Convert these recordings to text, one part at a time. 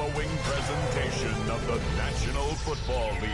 following presentation of the National Football League.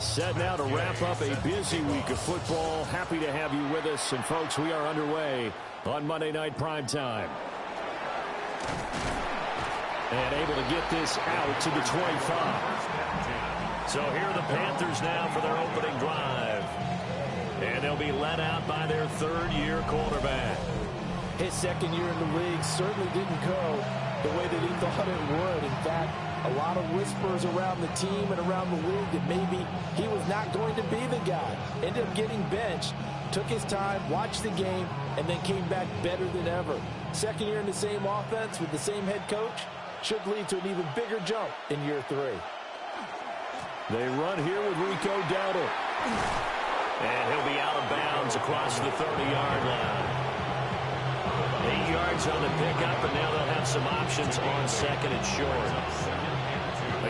Set now to wrap up a busy week of football. Happy to have you with us. And, folks, we are underway on Monday Night Primetime. And able to get this out to the 25. So here are the Panthers now for their opening drive. And they'll be led out by their third-year quarterback. His second year in the league certainly didn't go the way that he thought it would. In fact, a lot of whispers around the team and around the league that maybe he was not going to be the guy. Ended up getting benched, took his time, watched the game, and then came back better than ever. Second year in the same offense with the same head coach should lead to an even bigger jump in year 3. They run here with Rico Dowdle. And he'll be out of bounds across the 30-yard line. 8 yards on the pickup, and now they'll have some options on second and short.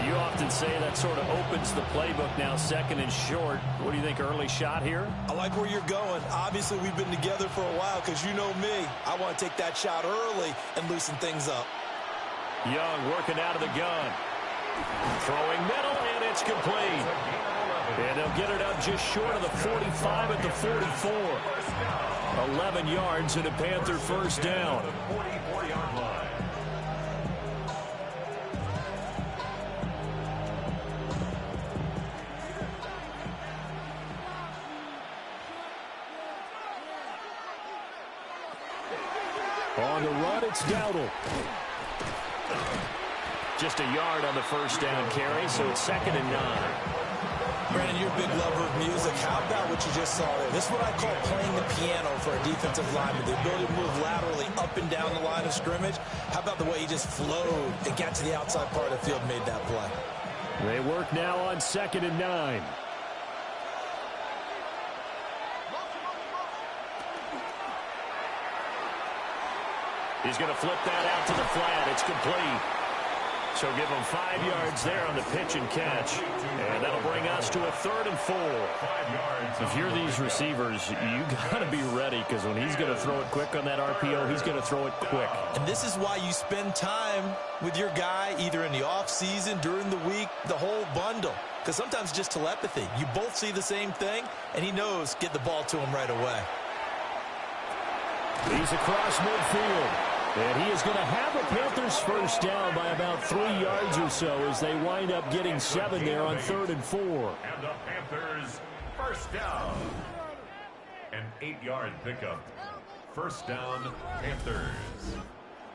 You often say that sort of opens the playbook now, second and short. What do you think, early shot here? I like where you're going. Obviously, we've been together for a while because you know me. I want to take that shot early and loosen things up. Young working out of the gun. Throwing middle, and it's complete. And they'll get it up just short of the 45 at the 44. 11 yards and a Panther first down. On the run, it's Dowdle. Just a yard on the first down carry, so it's 2nd and 9. Brandon, you're a big lover of music. How about what you just saw there? This is what I call playing the piano for a defensive lineman. The ability to move laterally up and down the line of scrimmage. How about the way he just flowed and got to the outside part of the field and made that play? They work now on 2nd and 9. He's going to flip that out to the flat. It's complete. So give him 5 yards there on the pitch and catch. And that'll bring us to a 3rd and 4. If you're these receivers, you got to be ready, because when he's going to throw it quick on that RPO, he's going to throw it quick. And this is why you spend time with your guy either in the offseason, during the week, the whole bundle. Because sometimes just telepathy. You both see the same thing, and he knows get the ball to him right away. He's across midfield. And he is going to have a Panthers first down by about 3 yards or so as they wind up getting 7 there on 3rd and 4. And the Panthers first down. An 8-yard pickup. First down, Panthers.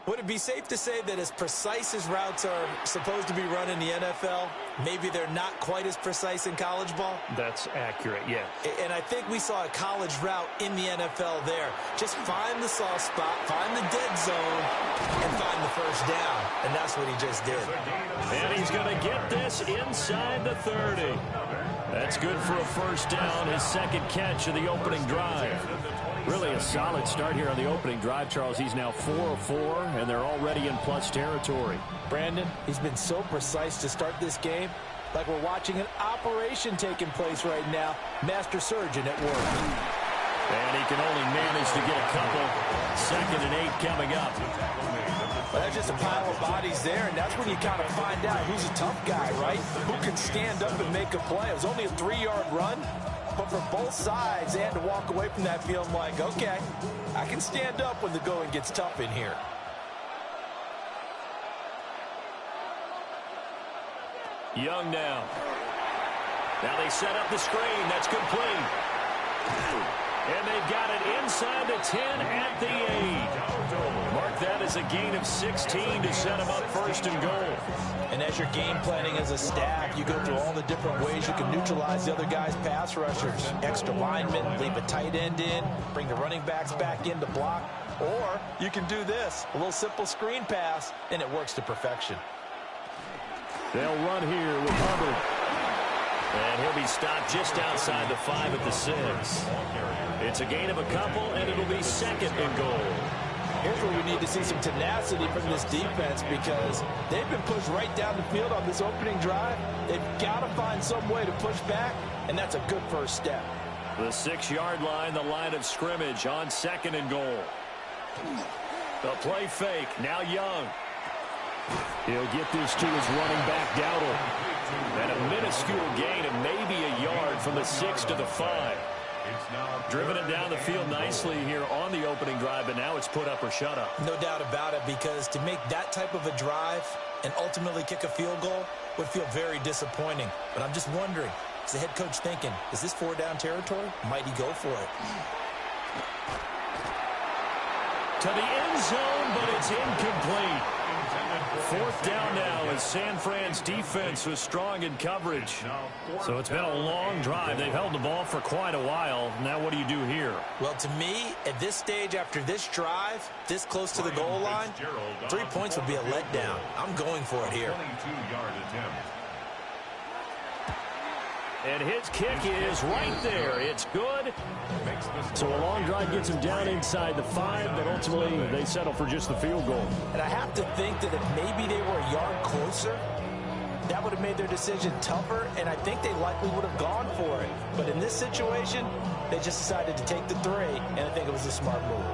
Would it be safe to say that as precise as routes are supposed to be run in the NFL, maybe they're not quite as precise in college ball? That's accurate, yeah. And I think we saw a college route in the NFL there. Just find the soft spot, find the dead zone, and find the first down. And that's what he just did. And he's going to get this inside the 30. That's good for a first down, his second catch of the opening drive. Really a solid start here on the opening drive, Charles. He's now 4 of 4, and they're already in plus territory. Brandon, he's been so precise to start this game, like we're watching an operation taking place right now. Master surgeon at work. And he can only manage to get a couple. 2nd and 8 coming up. Well, that's just a pile of bodies there, and that's when you kind of find out who's a tough guy, right? Who can stand up and make a play. It was only a 3-yard run, but for both sides, they had to walk away from that feeling like, okay, I can stand up when the going gets tough in here. Young now. Now they set up the screen. That's complete. And they've got it inside the 10 at the 8. Mark that as a gain of 16 to set them up 1st and goal. And as you're game planning as a staff, you go through all the different ways you can neutralize the other guy's pass rushers. Extra linemen, leave a tight end in, bring the running backs back in to block. Or you can do this, a little simple screen pass, and it works to perfection. They'll run here with Hubbard. And he'll be stopped just outside the 5 at the 6. It's a gain of a couple, and it'll be 2nd and goal. Here's where we need to see some tenacity from this defense because they've been pushed right down the field on this opening drive. They've got to find some way to push back, and that's a good first step. The 6-yard line, the line of scrimmage on 2nd and goal. The play fake, now Young. He'll get this to his running back, Dowdle. And a minuscule gain of maybe a yard from the 6 to the 5. Driven it down the field nicely here on the opening drive, but now it's put up or shut up. No doubt about it, because to make that type of a drive and ultimately kick a field goal would feel very disappointing. But I'm just wondering, is the head coach thinking, is this 4-down territory? Might he go for it? To the end zone, but it's incomplete. 4th down now as San Fran's defense was strong in coverage. So it's been a long drive. They've held the ball for quite a while. Now what do you do here? Well, to me, at this stage after this drive, this close to the goal line, 3 points would be a letdown. I'm going for it here. 22-yard attempt. And his kick is right there. It's good. So a long drive gets him down inside the 5, but ultimately they settle for just the field goal. And I have to think that if maybe they were a yard closer, that would have made their decision tougher, and I think they likely would have gone for it. But in this situation, they just decided to take the 3, and I think it was a smart move.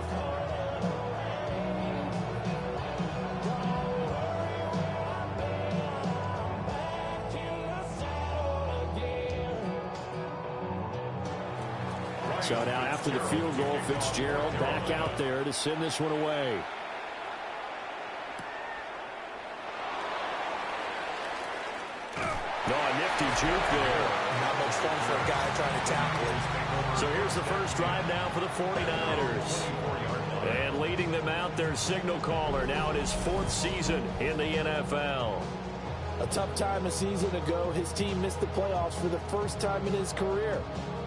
So now after the field goal, Fitzgerald back out there to send this one away. No, a nifty juke there. Not much fun for a guy trying to tackle it. So here's the first drive now for the 49ers. And leading them out, their signal caller now in his 4th season in the NFL. A tough time a season ago, his team missed the playoffs for the first time in his career.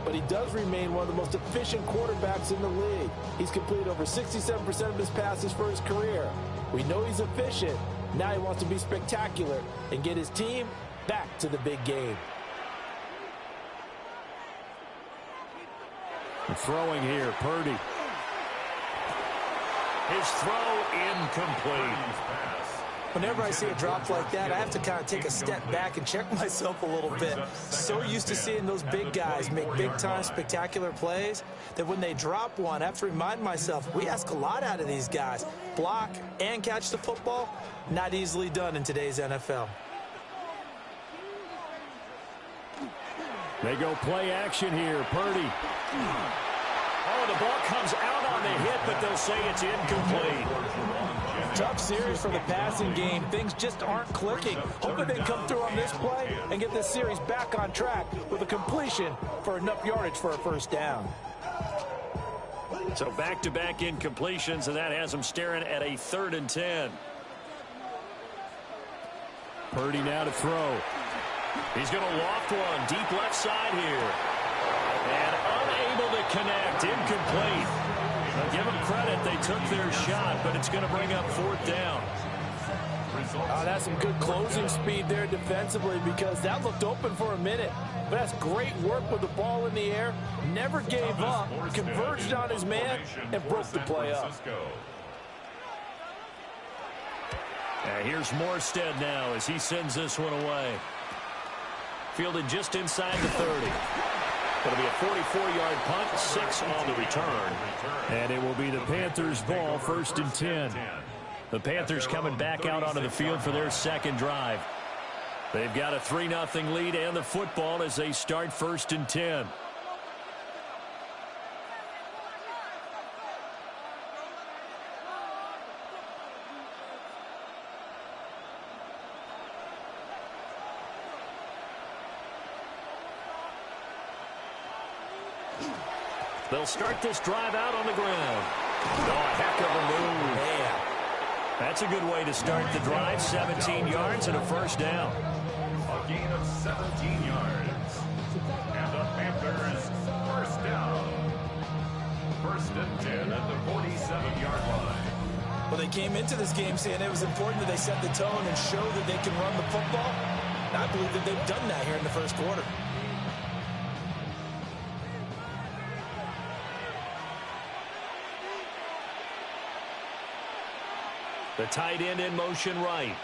But he does remain one of the most efficient quarterbacks in the league. He's completed over 67% of his passes for his career. We know he's efficient. Now he wants to be spectacular and get his team back to the big game. And throwing here, Purdy. His throw incomplete. Whenever I see a drop like that, I have to kind of take a step back and check myself a little bit. So used to seeing those big guys make big-time spectacular plays that when they drop one, I have to remind myself, we ask a lot out of these guys. Block and catch the football, not easily done in today's NFL. They go play action here, Purdy. Oh, the ball comes out on the hit, but they'll say it's incomplete. Tough series for the passing game. Things just aren't clicking. Hoping they come through on this play and get this series back on track with a completion for enough yardage for a first down. So back-to-back incompletions, and that has them staring at a 3rd and 10. Purdy now to throw. He's going to loft one deep left side here. And unable to connect. Incomplete. Now give them credit. They took their shot, but it's going to bring up 4th down. Oh, that's some good closing speed there defensively because that looked open for a minute. But that's great work with the ball in the air. Never gave up. Converged on his man and broke the play up. Here's Morstead now as he sends this one away. Fielded just inside the 30. It'll be a 44-yard punt, 6 on the return. And it will be the Panthers' ball, 1st and 10. The Panthers coming back out onto the field for their second drive. They've got a 3-0 lead and the football as they start 1st and 10. They'll start this drive out on the ground. Oh, a heck of a move. Yeah. That's a good way to start the drive. 17 yards and a first down. A gain of 17 yards. And the Panthers first down. 1st and 10 at the 47-yard line. Well, they came into this game saying it was important that they set the tone and show that they can run the football. And I believe that they've done that here in the first quarter. The tight end in motion right.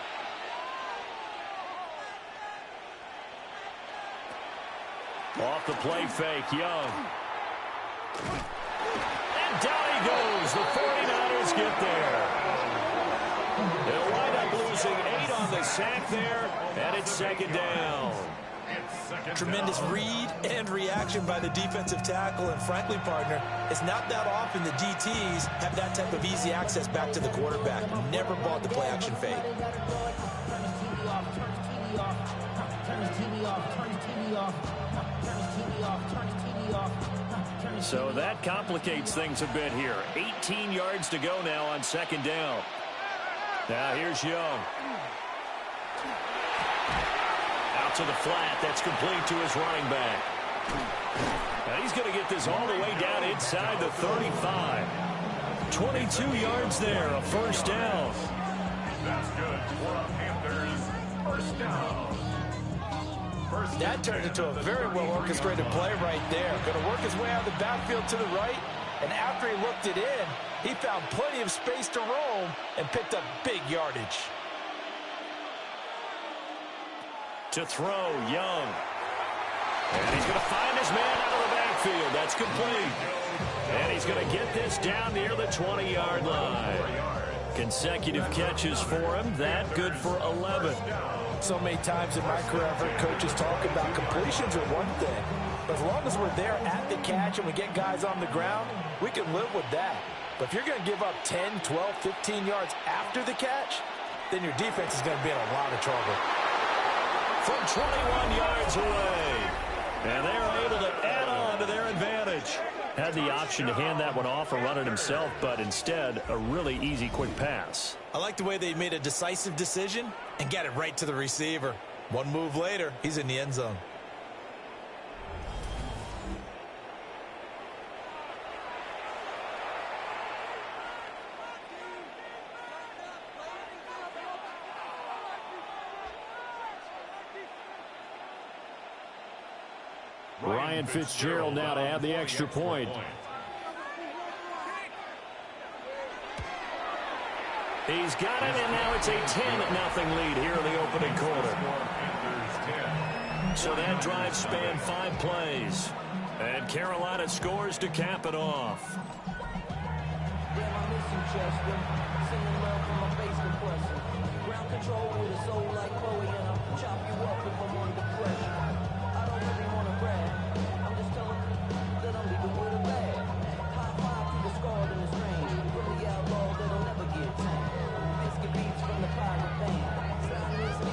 Off the play fake, Young. And down he goes. The 49ers get there. They'll wind up losing 8 on the sack there, and it's 2nd down. Tremendous read and reaction by the defensive tackle, and frankly, partner, it's not that often the DTs have that type of easy access back to the quarterback. Never bought the play-action fade. So that complicates things a bit here. 18 yards to go now on 2nd down. Now here's Young. Out to the flat. That's complete to his running back. Now he's going to get this all the way down inside the 35. 22 yards there, a first down. That's good for a Panthers first down. That turned into a very well-orchestrated play right there. Going to work his way out of the backfield to the right, and after he looked it in, he found plenty of space to roam and picked up big yardage. To throw, Young. And he's going to find his man out of the backfield. That's complete. And he's going to get this down near the 20-yard line. Consecutive catches for him. That good for 11. So many times in my career, I've heard coaches talk about completions are one thing. But as long as we're there at the catch and we get guys on the ground, we can live with that. But if you're going to give up 10, 12, 15 yards after the catch, then your defense is going to be in a lot of trouble. From 21 yards away. And they're able to add on to their advantage. Had the option to hand that one off or run it himself, but instead, a really easy, quick pass. I like the way they made a decisive decision and got it right to the receiver. One move later, he's in the end zone. Ryan Fitzgerald now to add the extra point. He's got it, and now it's a 10-0 lead here in the opening quarter. So that drive spanned 5 plays. And Carolina scores to cap it off.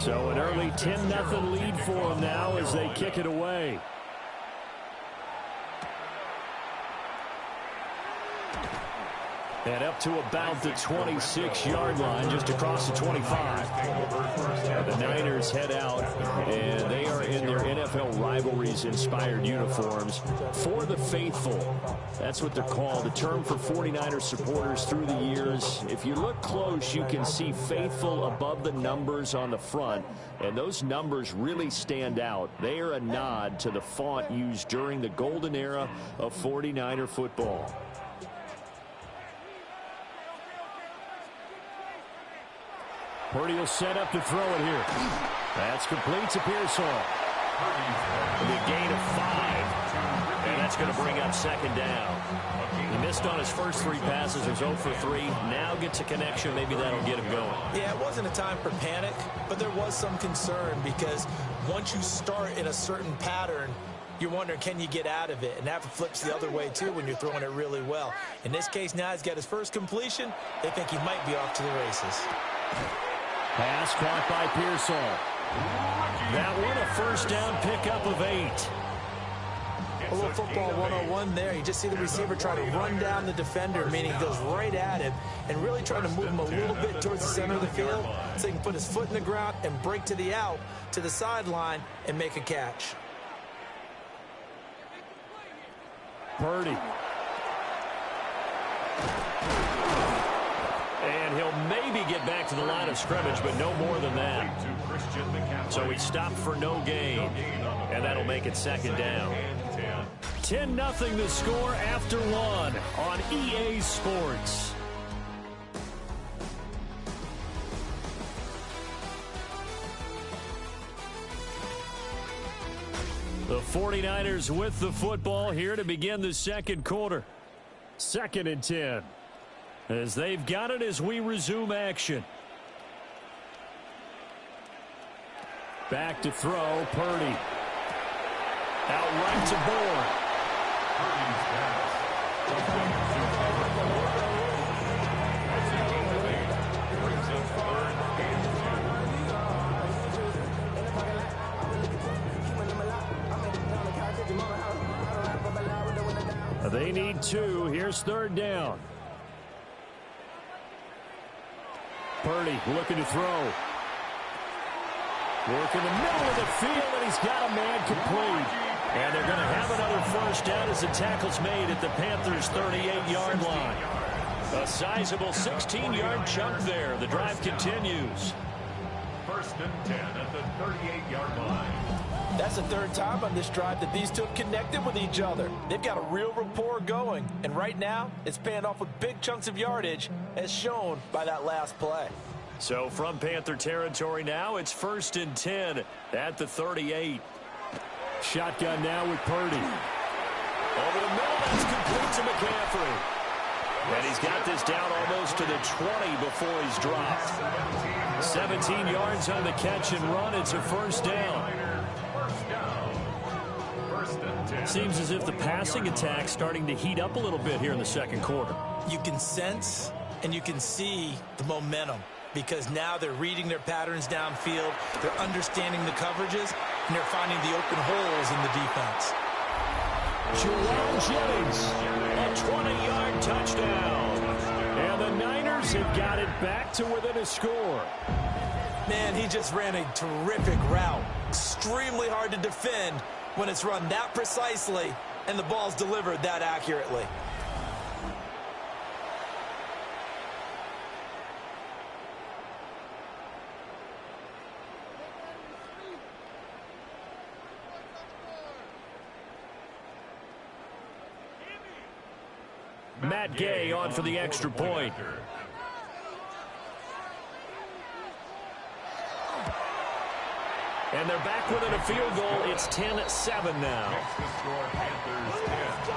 So an early 10-0 lead for them now as they kick it away. And up to about the 26-yard line, just across the 25. The Niners head out, and they are in their NFL rivalries-inspired uniforms. For the faithful, that's what they're called, a term for 49ers supporters through the years. If you look close, you can see faithful above the numbers on the front, and those numbers really stand out. They are a nod to the font used during the golden era of 49er football. Purdy will set up to throw it here. That's complete to Pearsall. The gain of 5. that's going to bring up second down. He missed on his first 3 passes. Was 0 for 3. Now gets a connection. Maybe that'll get him going. Yeah, it wasn't a time for panic, but there was some concern because once you start in a certain pattern, you're wondering, can you get out of it? And that flips the other way, too, when you're throwing it really well. In this case, now he's got his first completion. They think he might be off to the races. Pass caught by Pearsall. That one, a first down pickup of 8. A little football 101 there. You just see the receiver try to run down the defender, meaning he goes right at him and really trying to move him a little bit towards the center of the field so he can put his foot in the ground and break to the out, to the sideline, and make a catch. Purdy. And he'll maybe get back to the line of scrimmage, but no more than that. So he stopped for no gain, and that'll make it second down. 10-0 the score after 1 on EA Sports. The 49ers with the football here to begin the second quarter. 2nd and 10. As they've got it as we resume action. Back to throw, Purdy. Out right to Bourne. They need 2. Here's 3rd down. Purdy looking to throw. Work in the middle of the field, and he's got a man complete. And they're going to have another first down as the tackle's made at the Panthers' 38-yard line. A sizable 16-yard chunk there. The drive continues. 1st and 10 at the 38-yard line. That's the 3rd time on this drive that these two have connected with each other. They've got a real rapport going. And right now, it's paying off with big chunks of yardage, as shown by that last play. So from Panther territory now, it's 1st and 10 at the 38. Shotgun now with Purdy. Over the middle, that's complete to McCaffrey. And he's got this down almost to the 20 before he's dropped. 17 yards on the catch and run. It's a first down. Seems as if the passing attack's starting to heat up a little bit here in the second quarter. You can sense and you can see the momentum because now they're reading their patterns downfield, they're understanding the coverages, and they're finding the open holes in the defense. Jerome Jennings, a 20-yard touchdown. And the Niners have got it back to within a score. Man, he just ran a terrific route. Extremely hard to defend when it's run that precisely and the ball's delivered that accurately. Matt Gay on for the extra point. And they're back within a field goal. It's 10-7 now.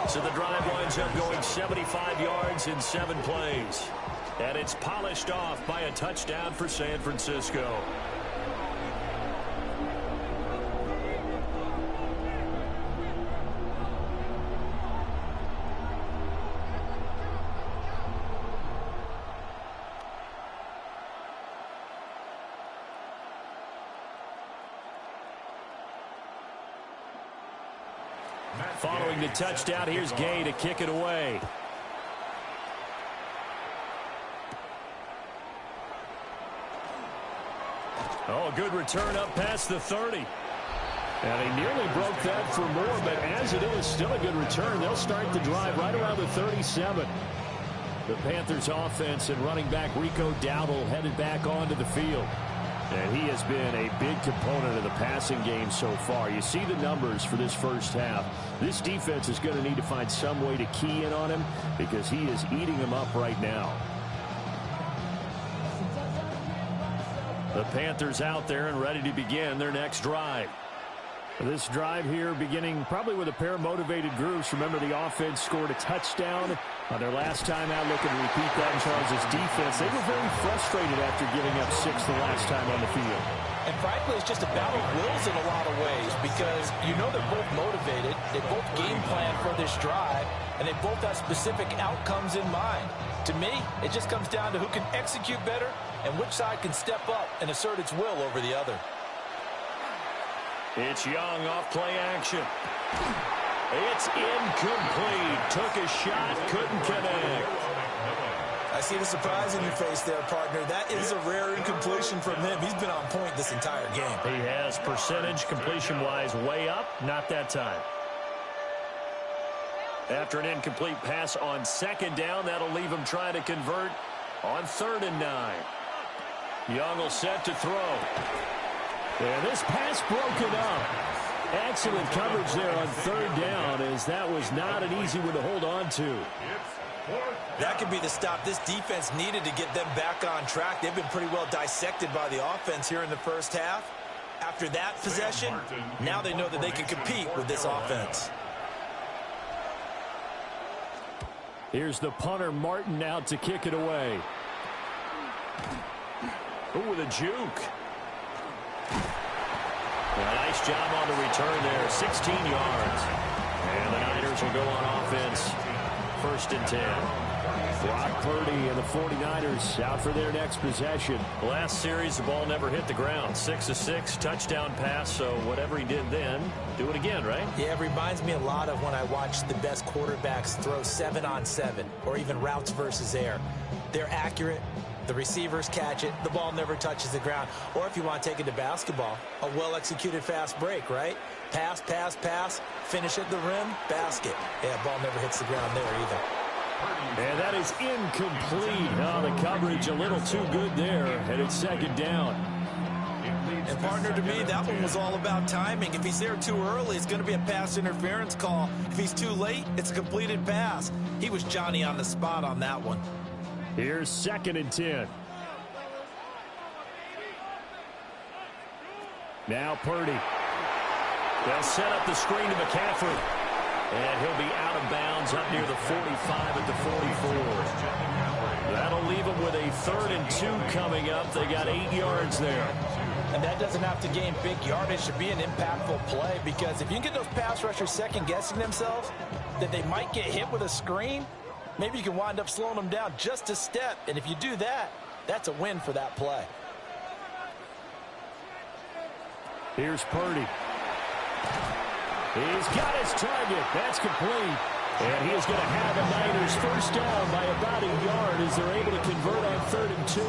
So the drive winds up going 75 yards in 7 plays. And it's polished off by a touchdown for San Francisco. Following the touchdown, here's Gay to kick it away. Oh, good return up past the 30. And he nearly broke that for more, but as it is, still a good return. They'll start the drive right around the 37. The Panthers offense and running back Rico Dowdle headed back onto the field. And he has been a big component of the passing game so far. You see the numbers for this first half. This defense is going to need to find some way to key in on him because he is eating them up right now. The Panthers out there and ready to begin their next drive. This drive here beginning probably with a pair of motivated groups. Remember, the offense scored a touchdown on their last time out. Looking to repeat that in Charles' defense. They were very frustrated after giving up 6 the last time on the field. And frankly, it's just a battle of wills in a lot of ways because you know they're both motivated. They both game plan for this drive, and they both have specific outcomes in mind. To me, it just comes down to who can execute better and which side can step up and assert its will over the other. It's Young off play action. It's incomplete. Took a shot, couldn't connect. I see the surprise in your face there, partner. That is a rare incompletion from him. He's been on point this entire game. He has percentage completion-wise way up. Not that time. After an incomplete pass on 2nd down, that'll leave him trying to convert on 3rd and 9. Young will set to throw. And this pass broken up. Excellent coverage there on 3rd down, as that was not an easy one to hold on to. That could be the stop this defense needed to get them back on track. They've been pretty well dissected by the offense here in the first half. After that possession, now they know that they can compete with this offense. Here's the punter, Martin, out to kick it away. Ooh, with a juke. A nice job on the return there, 16 yards. And the Niners will go on offense, 1st and 10. Brock Purdy and the 49ers out for their next possession. Last series, the ball never hit the ground. 6 of 6, touchdown pass, so whatever he did then, do it again, right? Yeah, it reminds me a lot of when I watch the best quarterbacks throw 7-on-7 or even routes versus air. They're accurate. The receivers catch it. The ball never touches the ground. Or if you want to take it to basketball, a well-executed fast break, right? Pass, pass, pass, finish at the rim, basket. Yeah, ball never hits the ground there either. And that is incomplete. Oh, the coverage a little too good there, and it's 2nd down. And partner, to me, that one was all about timing. If he's there too early, it's going to be a pass interference call. If he's too late, it's a completed pass. He was Johnny on the spot on that one. Here's 2nd and 10. Now Purdy. They'll set up the screen to McCaffrey. And he'll be out of bounds up near the 45 at the 44. That'll leave them with a 3rd and 2 coming up. They got 8 yards there. And that doesn't have to gain big yardage to be an impactful play, because if you can get those pass rushers second-guessing themselves that they might get hit with a screen, maybe you can wind up slowing them down just a step. And if you do that, that's a win for that play. Here's Purdy. He's got his target. That's complete. And he is going to have the Niners 1st down by about a yard as they're able to convert on 3rd and 2.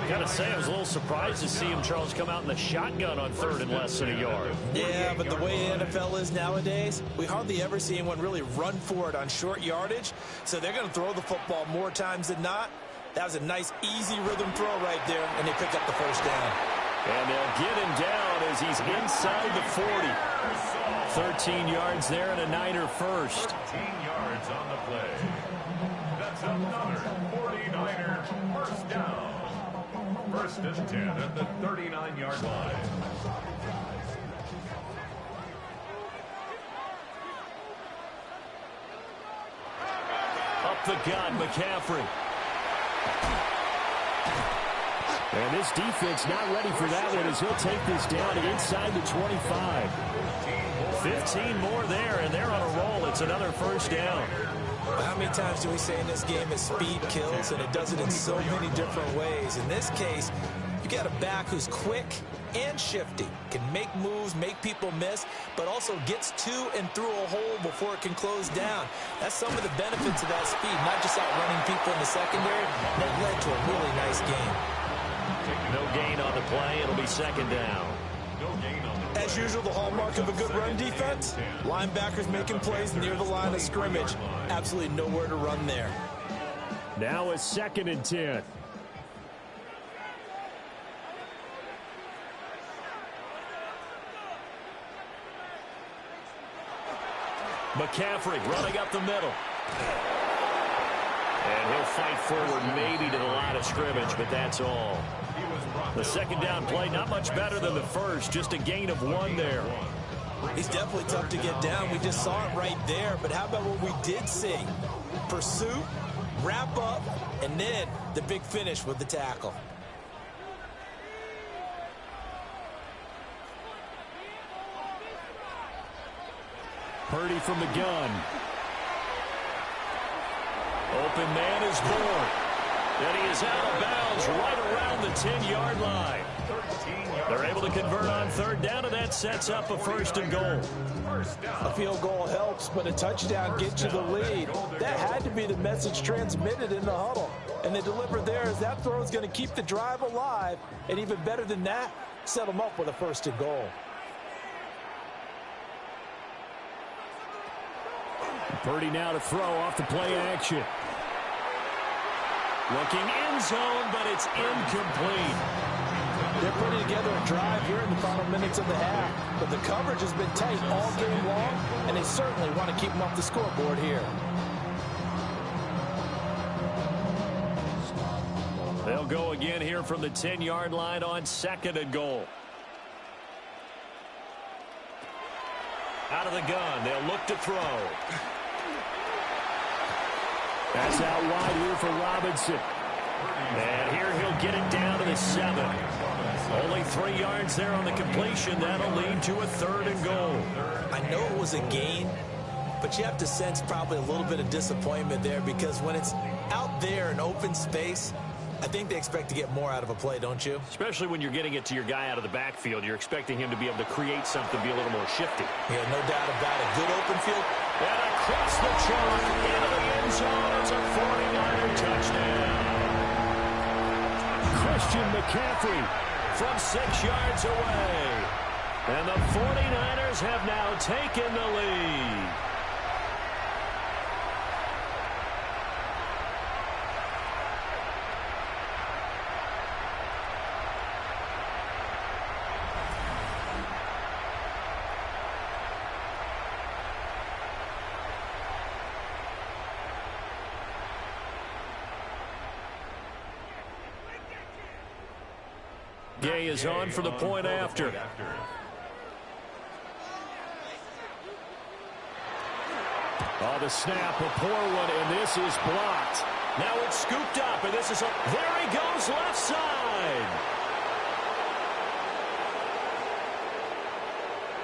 Gotta say, I was a little surprised to see him, Charles, come out in the shotgun on 3rd and less than a yard. Yeah, but the way the NFL is nowadays, we hardly ever see anyone really run for it on short yardage. So they're going to throw the football more times than not. That was a nice, easy rhythm throw right there, and they pick up the 1st down. And they'll get him down as he's inside the 40. 13 yards there and a Niner first. 13 yards on the play. That's another 49er 1st down. 1st and 10 at the 39-yard line. Up the gun, McCaffrey. And this defense not ready for that one as he'll take this down inside the 25. 15 more there, and they're on a roll. It's another 1st down. How many times do we say in this game is speed kills, and it does it in so many different ways. In this case, you got a back who's quick and shifty, can make moves, make people miss, but also gets to and through a hole before it can close down. That's some of the benefits of that speed, not just outrunning people in the secondary. That led to a really nice game. No gain on the play. It'll be 2nd down. As usual, the hallmark of a good run defense, linebackers making plays near the line of scrimmage. Absolutely nowhere to run there. Now it's 2nd and 10. McCaffrey running up the middle. And he'll fight forward maybe to the line of scrimmage, but that's all. The second down play, not much better than the first, just a gain of 1 there. He's definitely tough to get down. We just saw it right there. But how about what we did see? Pursuit, wrap up, and then the big finish with the tackle. Purdy from the gun. Open man is born. And he is out of bounds right around the 10-yard line. They're able to convert on third down, and that sets up a 1st and goal. A field goal helps, but a touchdown gets you the lead. That had to be the message transmitted in the huddle. And they delivered there as that throw is going to keep the drive alive. And even better than that, set them up with a 1st and goal. Purdy now to throw off the play action. Looking end zone, but it's incomplete. They're putting together a drive here in the final minutes of the half. But the coverage has been tight all game long, and they certainly want to keep them off the scoreboard here. They'll go again here from the 10-yard line on 2nd and goal. Out of the gun, they'll look to throw. That's out wide here for Robinson. And here he'll get it down to the 7. Only 3 yards there on the completion. That'll lead to a 3rd and goal. I know it was a gain, but you have to sense probably a little bit of disappointment there because when it's out there in open space, I think they expect to get more out of a play, don't you? Especially when you're getting it to your guy out of the backfield. You're expecting him to be able to create something, be a little more shifty. Yeah, no doubt about it. Good open field. And across the chalk into the end zone. It's a 49er touchdown. Christian McCaffrey from 6 yards away. And the 49ers have now taken the lead. Gay is on for the point after. Oh, the snap, a poor one, and this is blocked. Now it's scooped up, and this is a... There he goes, left side.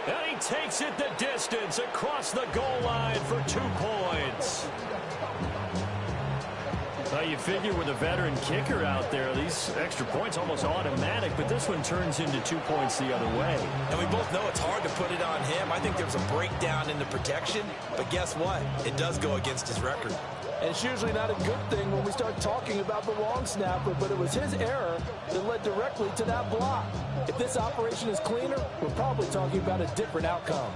And he takes it the distance across the goal line for 2 points. Well, you figure with a veteran kicker out there, these extra points almost automatic, but this one turns into 2 points the other way. And we both know it's hard to put it on him. I think there's a breakdown in the protection, but guess what? It does go against his record. And it's usually not a good thing when we start talking about the long snapper, but it was his error that led directly to that block. If this operation is cleaner, we're probably talking about a different outcome.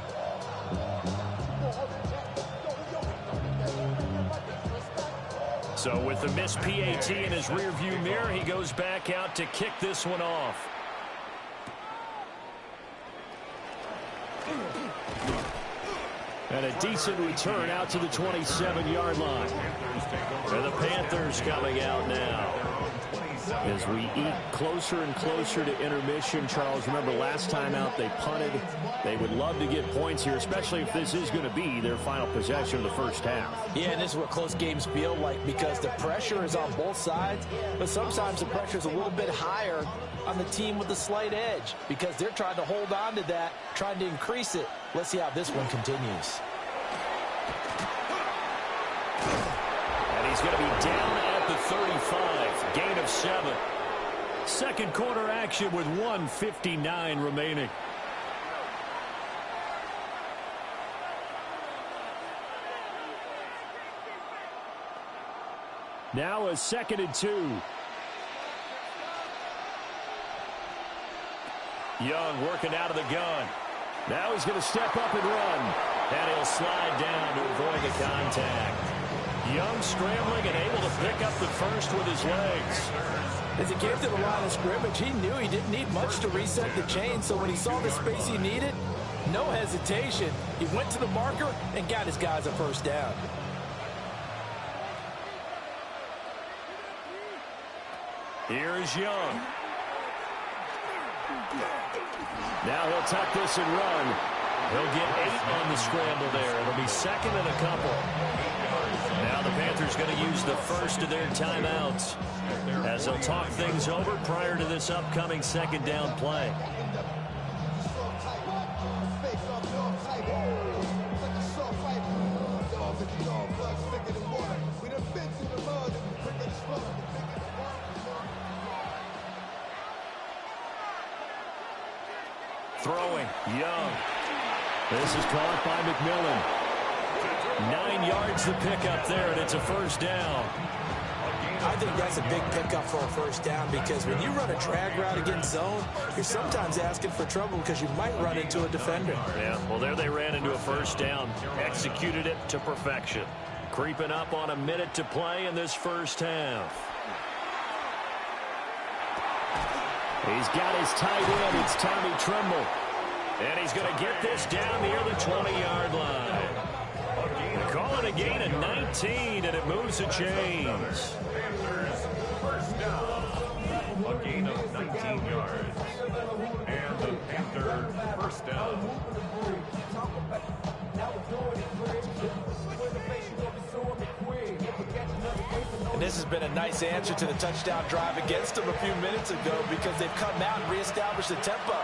So with the missed PAT in his rearview mirror, he goes back out to kick this one off. And a decent return out to the 27-yard line. And the Panthers coming out now. As we eat closer and closer to intermission, Charles, remember last time out they punted. They would love to get points here, especially if this is going to be their final possession of the first half. Yeah, and this is what close games feel like because the pressure is on both sides, but sometimes the pressure is a little bit higher on the team with the slight edge because they're trying to hold on to that, trying to increase it. Let's see how this one continues. And he's going to be down at the 35, gain of 7. Second quarter action with 1:59 remaining. Now a 2nd and 2. Young working out of the gun. Now he's going to step up and run. And he'll slide down to avoid the contact. Young scrambling and able to pick up the first with his legs. As he came to the line of scrimmage, he knew he didn't need much to reset the chain, so when he saw the space he needed, no hesitation. He went to the marker and got his guys a first down. Here is Young. Now he'll tuck this and run. He'll get 8 on the scramble there. It'll be second and a couple. Now the Panthers going to use the first of their timeouts as they'll talk things over prior to this upcoming second down play. Throwing, Young. This is caught by McMillan. 9 yards the pickup there, and it's a first down. I think that's a big pickup for a first down because when you run a drag route against zone, you're sometimes asking for trouble because you might run into a defender. Yeah, well, there they ran into a first down. Executed it to perfection. Creeping up on a minute to play in this first half. He's got his tight end. It's Tommy Tremble. And he's going to get this down near the 20-yard line. Calling a gain of 19, and it moves the chains. Panthers first down. A gain of 19 yards. And the Panthers first down. And this has been a nice answer to the touchdown drive against them a few minutes ago because they've come out and reestablished the tempo.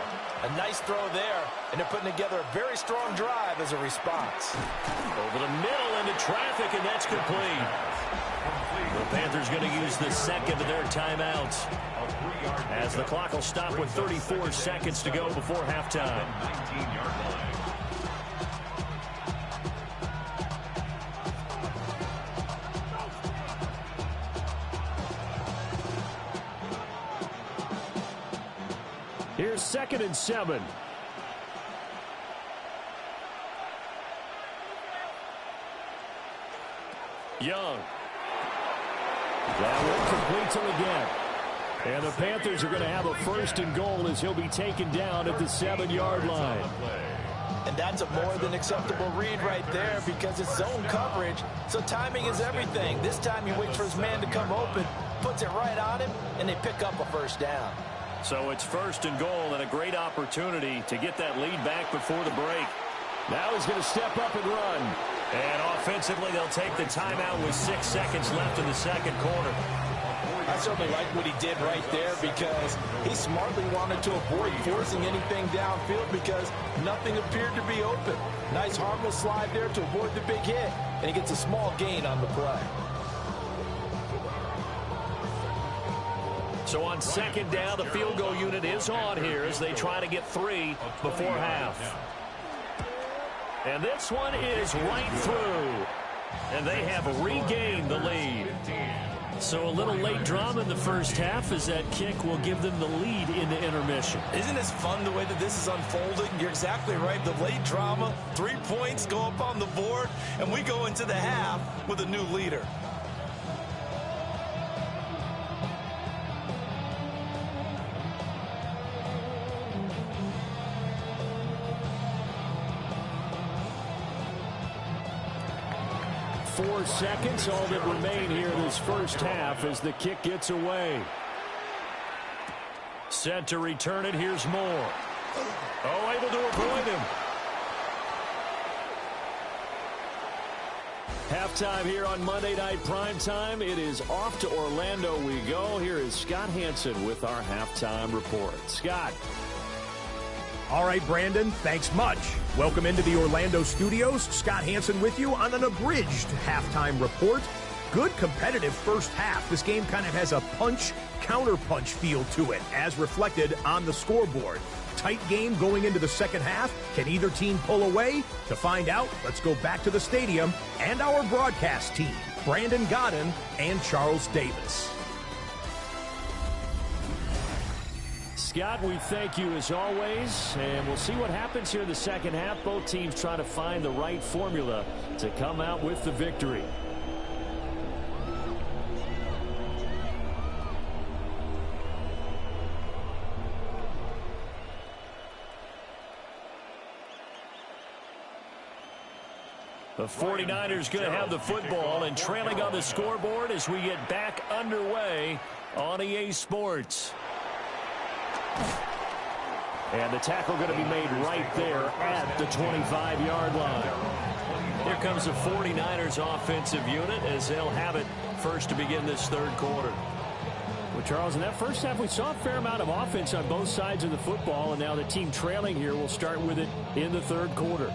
A nice throw there, and they're putting together a very strong drive as a response. Over the middle into traffic, and that's complete. The Panthers going to use the second of their timeouts as the clock will stop with 34 seconds to go before halftime. 19-yard line. Here's 2nd and 7. Young. That won't complete till again. And the Panthers are going to have a 1st and goal as he'll be taken down at the 7-yard line. And that's a more than acceptable read right there because it's zone coverage, so timing is everything. This time he waits for his man to come open, puts it right on him, and they pick up a first down. So it's 1st and goal and a great opportunity to get that lead back before the break. Now he's going to step up and run. And offensively, they'll take the timeout with 6 seconds left in the second quarter. I certainly like what he did right there because he smartly wanted to avoid forcing anything downfield because nothing appeared to be open. Nice harmless slide there to avoid the big hit, and he gets a small gain on the play. So on 2nd down, the field goal unit is on here as they try to get 3 before half. And this one is right through. And they have regained the lead. So a little late drama in the first half as that kick will give them the lead into intermission. Isn't this fun the way that this is unfolding? You're exactly right. The late drama, 3 points go up on the board, and we go into the half with a new leader. Four seconds, all that remain here in this first half as the kick gets away. Set to return it, here's Moore. Oh, able to avoid him. Halftime here on Monday Night Primetime. It is off to Orlando we go. Here is Scott Hansen with our halftime report. Scott. All right, Brandon, thanks much. Welcome into the Orlando studios. Scott Hansen with you on an abridged halftime report. Good competitive first half. This game kind of has a punch-counter-punch feel to it, as reflected on the scoreboard. Tight game going into the second half. Can either team pull away? To find out, let's go back to the stadium and our broadcast team, Brandon Godden and Charles Davis. Scott, we thank you as always, and we'll see what happens here in the second half. Both teams trying to find the right formula to come out with the victory. The 49ers going to have the football and trailing on the scoreboard as we get back underway on EA Sports. And the tackle going to be made right there at the 25-yard line. Here comes the 49ers offensive unit as they'll have it first to begin this third quarter. Well, Charles, in that first half, we saw a fair amount of offense on both sides of the football, and now the team trailing here will start with it in the third quarter.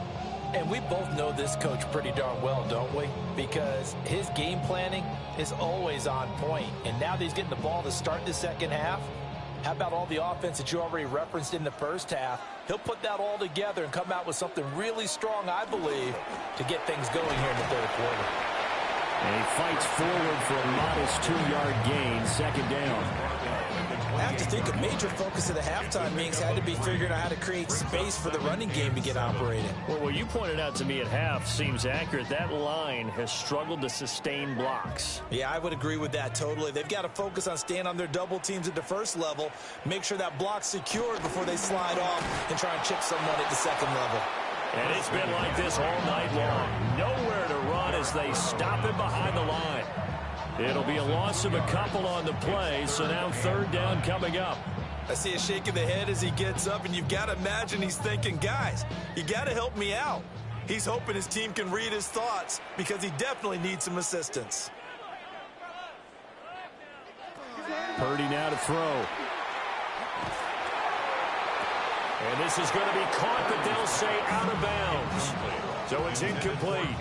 And we both know this coach pretty darn well, don't we? Because his game planning is always on point. And now that he's getting the ball to start the second half, how about all the offense that you already referenced in the first half? He'll put that all together and come out with something really strong, I believe, to get things going here in the third quarter. And he fights forward for a modest 2-yard gain, second down. I have to think a major focus of the halftime meetings had to be figuring out how to create space for the running game to get operating. Well, what you pointed out to me at half seems accurate. That line has struggled to sustain blocks. Yeah, I would agree with that totally. They've got to focus on staying on their double teams at the first level, make sure that block's secured before they slide off and try and chip someone at the second level. And it's been like this all night long. Nowhere to run as they stop him behind the line. It'll be a loss of a couple on the play, so now third down coming up. I see a shake of the head as he gets up, and you've got to imagine he's thinking, guys, you got to help me out. He's hoping his team can read his thoughts because he definitely needs some assistance. Purdy now to throw. And this is going to be caught, but they'll say out of bounds. So it's incomplete.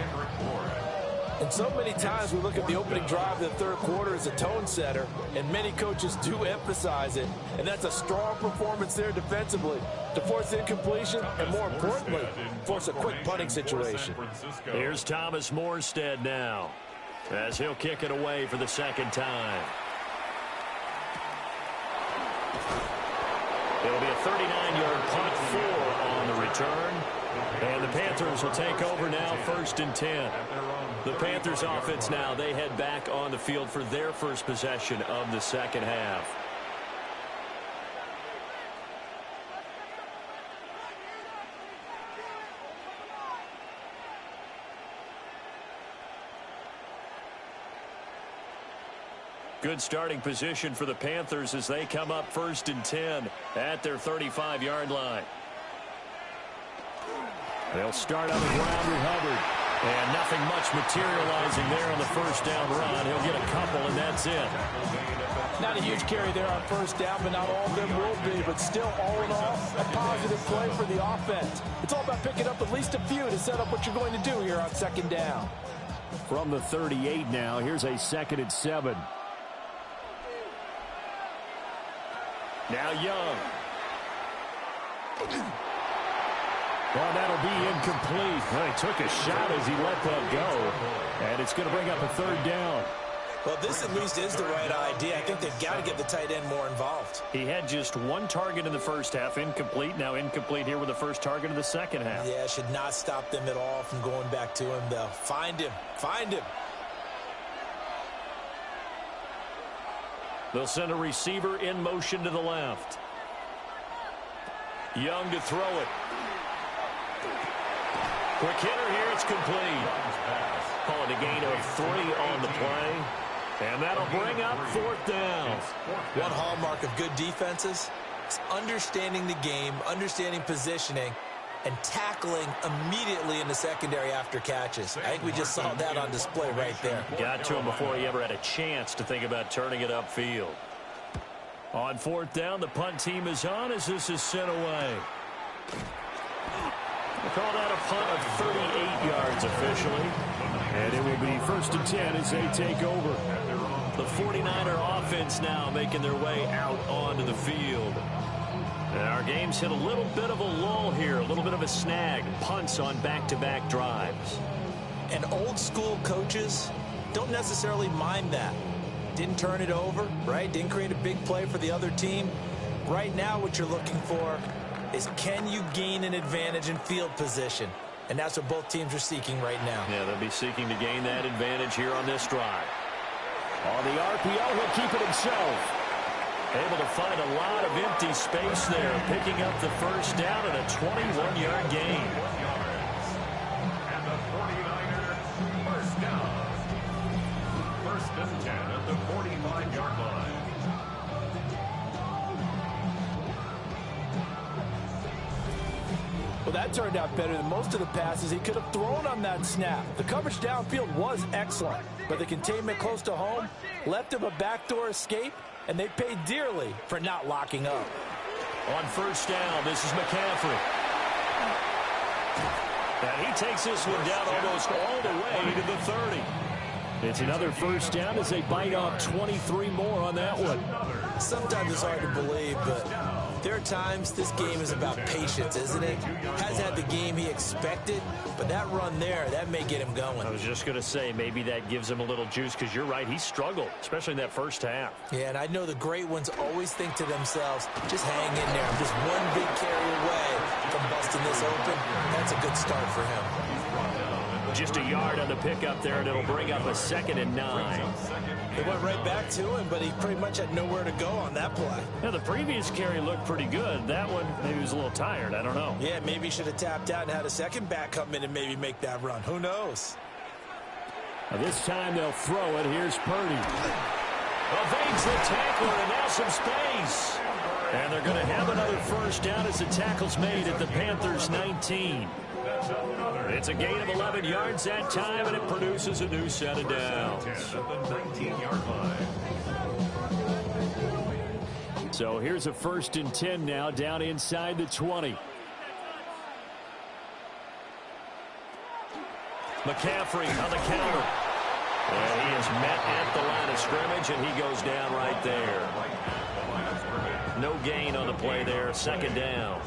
And so many times we look at the opening drive of the third quarter as a tone setter, and many coaches do emphasize it. And that's a strong performance there defensively to force incompletion and, more importantly, force a quick punting situation. Here's Thomas Morstead now as he'll kick it away for the second time. It'll be a 39-yard punt, 4 on the return. And the Panthers will take over now, 1st and 10. The Panthers offense now, they head back on the field for their first possession of the second half. Good starting position for the Panthers as they come up 1st and 10 at their 35-yard line. They'll start on the ground with Hubbard. And nothing much materializing there on the first down run. He'll get a couple, and that's it. Not a huge carry there on first down, but not all of them will be. But still, all in all, a positive play for the offense. It's all about picking up at least a few to set up what you're going to do here on second down. From the 38 now, here's a 2nd and 7. Now Young. Well, that'll be incomplete. Well, he took a shot as he let that go. And it's going to bring up a third down. Well, this at least is the right idea. I think they've got to get the tight end more involved. He had just one target in the first half, incomplete. Now incomplete here with the first target of the second half. Yeah, should not stop them at all from going back to him, though. Find him. Find him. They'll send a receiver in motion to the left. Young to throw it. Quick hitter here, it's complete. Call it a gain of 3 on the play. And that'll bring up 4th down. One hallmark of good defenses is understanding the game, understanding positioning, and tackling immediately in the secondary after catches. I think we just saw that on display right there. Got to him before he ever had a chance to think about turning it upfield. On 4th down, the punt team is on as this is sent away. We'll call that a punt of 38 yards officially. And it will be 1st and 10 as they take over. The 49er offense now making their way out onto the field. And our game's hit a little bit of a lull here, a little bit of a snag. Punts on back-to-back drives. And old-school coaches don't necessarily mind that. Didn't turn it over, right? Didn't create a big play for the other team. Right now what you're looking for is can you gain an advantage in field position? And that's what both teams are seeking right now. Yeah, they'll be seeking to gain that advantage here on this drive. On the RPO, he'll keep it himself. Able to find a lot of empty space there, picking up the first down and a 21-yard gain. And the 49ers first down. 1st and 10 at the 45-yard line. that turned out better than most of the passes he could have thrown on that snap. The coverage downfield was excellent, but the containment close to home left him a backdoor escape, and they paid dearly for not locking up. On first down, this is McCaffrey. And he takes this one down almost all the way to the 30. It's another first down as they bite off 23 more on that one. Sometimes it's hard to believe, but there are times this game is about patience, isn't it? Hasn't had the game he expected, but that run there, that may get him going. I was just going to say, maybe that gives him a little juice, because you're right, he struggled, especially in that first half. Yeah, and I know the great ones always think to themselves, just hang in there. I'm just one big carry away from busting this open. That's a good start for him. Just a yard on the pickup there, and it'll bring up a 2nd and 9. It went right back to him, but he pretty much had nowhere to go on that play. Now, the previous carry looked pretty good. That one, maybe he was a little tired. I don't know. Yeah, maybe he should have tapped out and had a second back come in and maybe make that run. Who knows? Now this time they'll throw it. Here's Purdy. Evades the tackler, and now some space. And they're going to have another first down as the tackle's made at the Panthers' 19. It's a gain of 11 yards that time, and it produces a new set of downs. So here's a 1st and 10 now, down inside the 20. McCaffrey on the counter. And he is met at the line of scrimmage, and he goes down right there. No gain on the play there, 2nd down.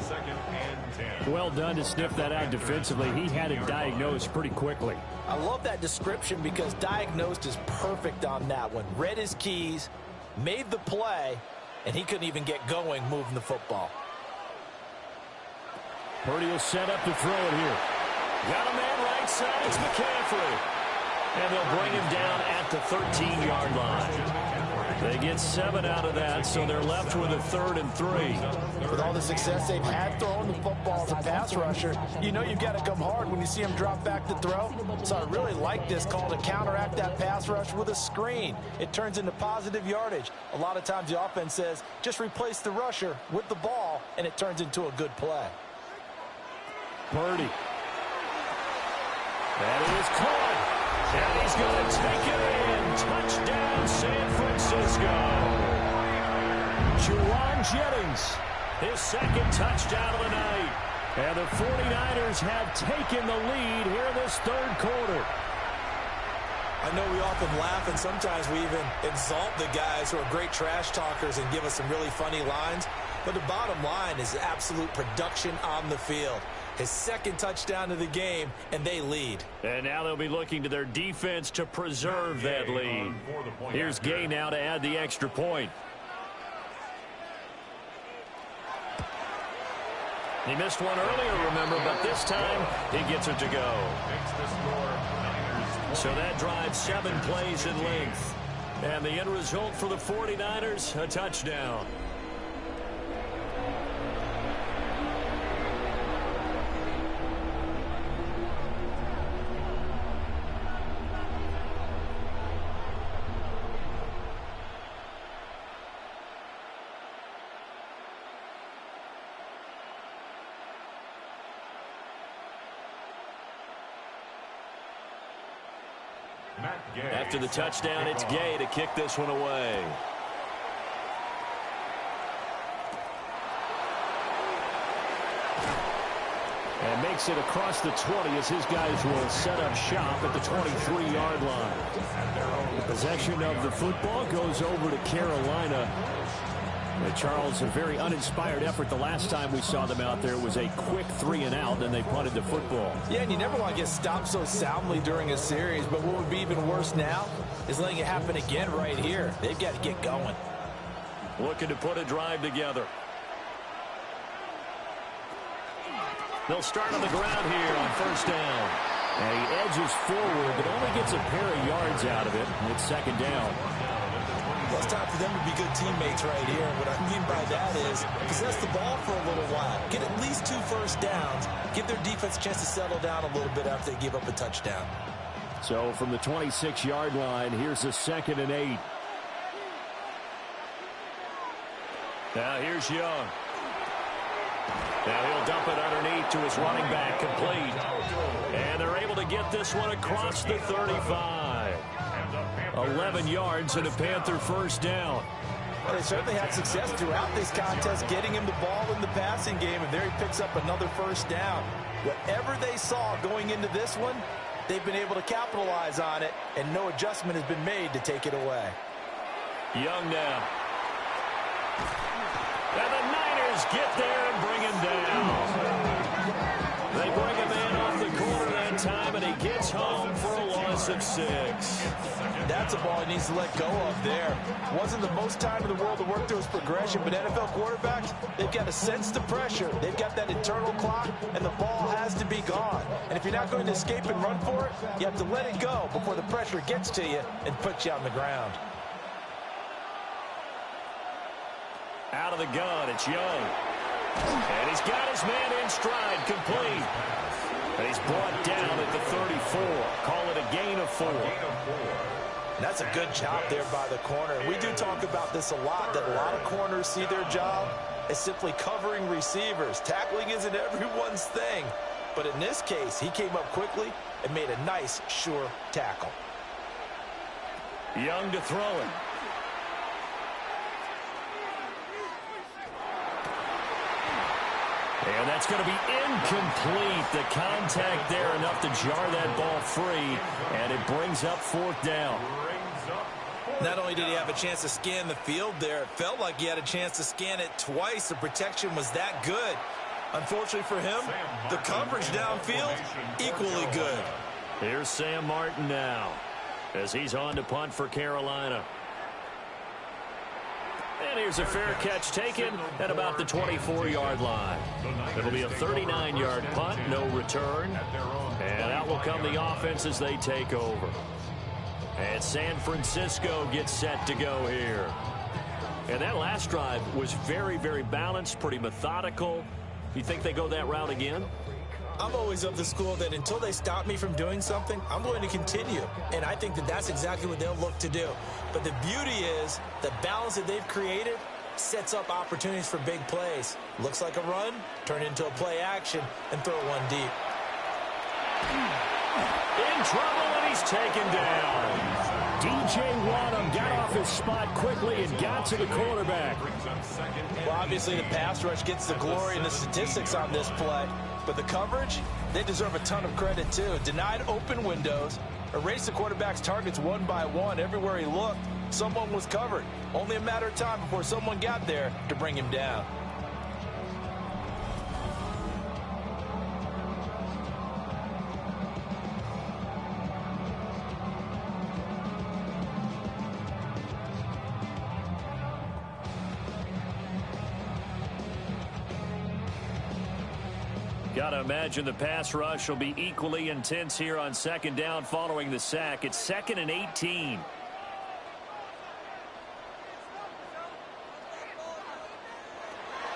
Well done to sniff that out defensively. He had it diagnosed pretty quickly. I love that description because diagnosed is perfect on that one. Read his keys, made the play, and he couldn't even get going moving the football. Purdy will set up to throw it here. Got a man right side. It's McCaffrey. And they'll bring him down at the 13-yard line. They get 7 out of that, so they're left with a 3rd and 3. With all the success they've had throwing the football as a pass rusher, you know you've got to come hard when you see him drop back to throw. So I really like this call to counteract that pass rush with a screen. It turns into positive yardage. A lot of times the offense says, just replace the rusher with the ball, and it turns into a good play. Purdy. That is caught. And he's going to take it in. Touchdown, San Francisco. Juwan Jennings. His 2nd touchdown of the night. And the 49ers have taken the lead here in this 3rd quarter. I know we often laugh, and sometimes we even exalt the guys who are great trash talkers and give us some really funny lines. But the bottom line is absolute production on the field. His 2nd touchdown of the game, and they lead. And now they'll be looking to their defense to preserve that lead. Here's Gay now to add the extra point. He missed one earlier, remember, but this time he gets it to go. So that drives 7 plays in length. And the end result for the 49ers, a touchdown. After the touchdown, it's Gay to kick this one away. And makes it across the 20 as his guys will set up shop at the 23-yard line. The possession of the football goes over to Carolina. Charles, a very uninspired effort the last time we saw them out there. It was a quick 3-and-out, then they punted the football. Yeah, and you never want to get stopped so soundly during a series, but what would be even worse now is letting it happen again right here. They've got to get going. Looking to put a drive together. They'll start on the ground here on first down. And he edges forward, but only gets a pair of yards out of it. And it's 2nd down. Well, it's time for them to be good teammates right here. What I mean by that is possess the ball for a little while. Get at least 2 first downs. Give their defense a chance to settle down a little bit after they give up a touchdown. So from the 26-yard line, here's a 2nd and 8. Now here's Young. Now he'll dump it underneath to his running back, complete. And they're able to get this one across the 35. 11 yards and a Panther first down. Well, they certainly had success throughout this contest getting him the ball in the passing game, and there he picks up another first down. Whatever they saw going into this one, they've been able to capitalize on it, and no adjustment has been made to take it away. Young now. And the Niners get there and bring him down. They bring him in off the corner that time, and he gets home for a loss of 6. That's a ball he needs to let go of there. Wasn't the most time in the world to work through his progression, but NFL quarterbacks, they've got to sense the pressure. They've got that internal clock, and the ball has to be gone. And if you're not going to escape and run for it, you have to let it go before the pressure gets to you and puts you on the ground. Out of the gun, it's Young. And he's got his man in stride, complete. And he's brought down at the 34. Call it a gain of 4. That's a good job there by the corner. We do talk about this a lot, that a lot of corners see their job as simply covering receivers. Tackling isn't everyone's thing. But in this case, he came up quickly and made a nice, sure tackle. Young to throw it. And that's going to be incomplete. The contact there enough to jar that ball free, and it brings up 4th down. Not only did he have a chance to scan the field there, it felt like he had a chance to scan it twice. The protection was that good. Unfortunately for him, the coverage downfield, equally good. Here's Sam Martin now as he's on to punt for Carolina. And here's a fair catch taken at about the 24-yard line. It'll be a 39-yard punt, no return. And out will come the offense as they take over. And San Francisco gets set to go here. And that last drive was very, very balanced, pretty methodical. You think they go that route again? I'm always of the school that until they stop me from doing something, I'm going to continue. And I think that that's exactly what they'll look to do. But the beauty is the balance that they've created sets up opportunities for big plays. Looks like a run, turn into a play action, and throw one deep. In trouble, and he's taken down. DJ Wadham got off his spot quickly and got to the quarterback. Well, obviously the pass rush gets the glory and the statistics on this play. But the coverage, they deserve a ton of credit too. Denied open windows, erased the quarterback's targets one by one. Everywhere he looked, someone was covered. Only a matter of time before someone got there to bring him down. Got to imagine the pass rush will be equally intense here on 2nd down following the sack. It's 2nd and 18.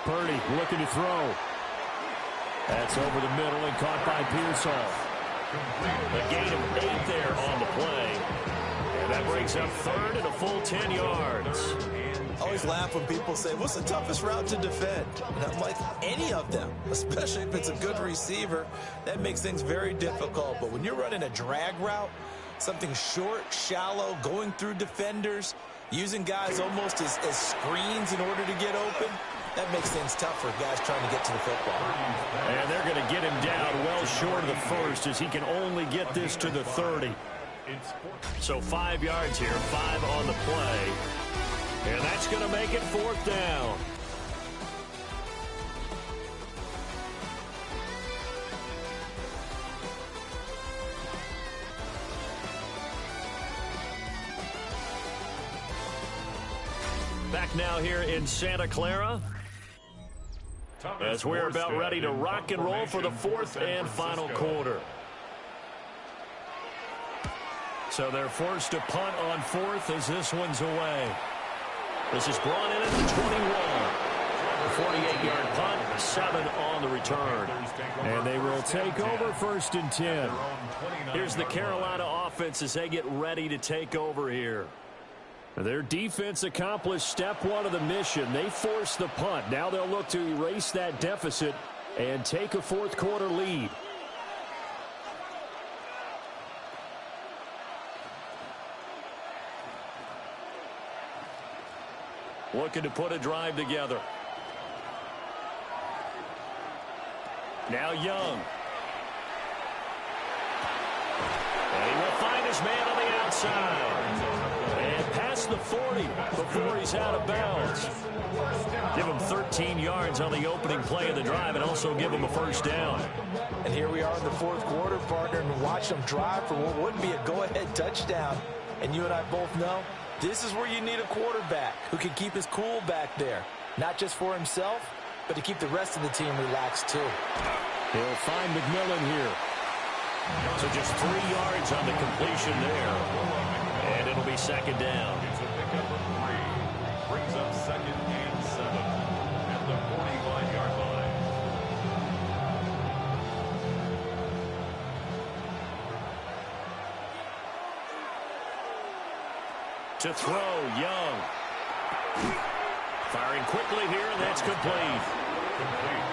Purdy looking to throw. That's over the middle and caught by Pearsall. A gain of 8 there on the play. And that brings up 3rd and a full 10 yards. I always laugh when people say, what's the toughest route to defend? And I'm like, any of them, especially if it's a good receiver. That makes things very difficult. But when you're running a drag route, something short, shallow, going through defenders, using guys almost as screens in order to get open, that makes things tough for guys trying to get to the football. And they're going to get him down well short of the 1st as he can only get this to the 30. So 5 yards here, 5 on the play. And that's going to make it 4th down. Back now here in Santa Clara, as we're about ready to rock and roll for the 4th and final quarter. So they're forced to punt on 4th as this one's away. This is brought in at the 21. 48-yard punt, 7 on the return. And they will take over 1st and 10. Here's the Carolina offense as they get ready to take over here. Their defense accomplished step one of the mission. They forced the punt. Now they'll look to erase that deficit and take a fourth quarter lead. Looking to put a drive together. Now Young. And he will find his man on the outside. And past the 40 before he's out of bounds. Give him 13 yards on the opening play of the drive and also give him a first down. And here we are in the fourth quarter, partner, and watch them drive for what would be a go-ahead touchdown. And you and I both know this is where you need a quarterback who can keep his cool back there. Not just for himself, but to keep the rest of the team relaxed too. He'll find McMillan here. So just 3 yards on the completion there. And it'll be second down. It's a pickup of 3. Brings up second and 7 at the 45-yard line. To throw, Young. Firing quickly here, and that's complete.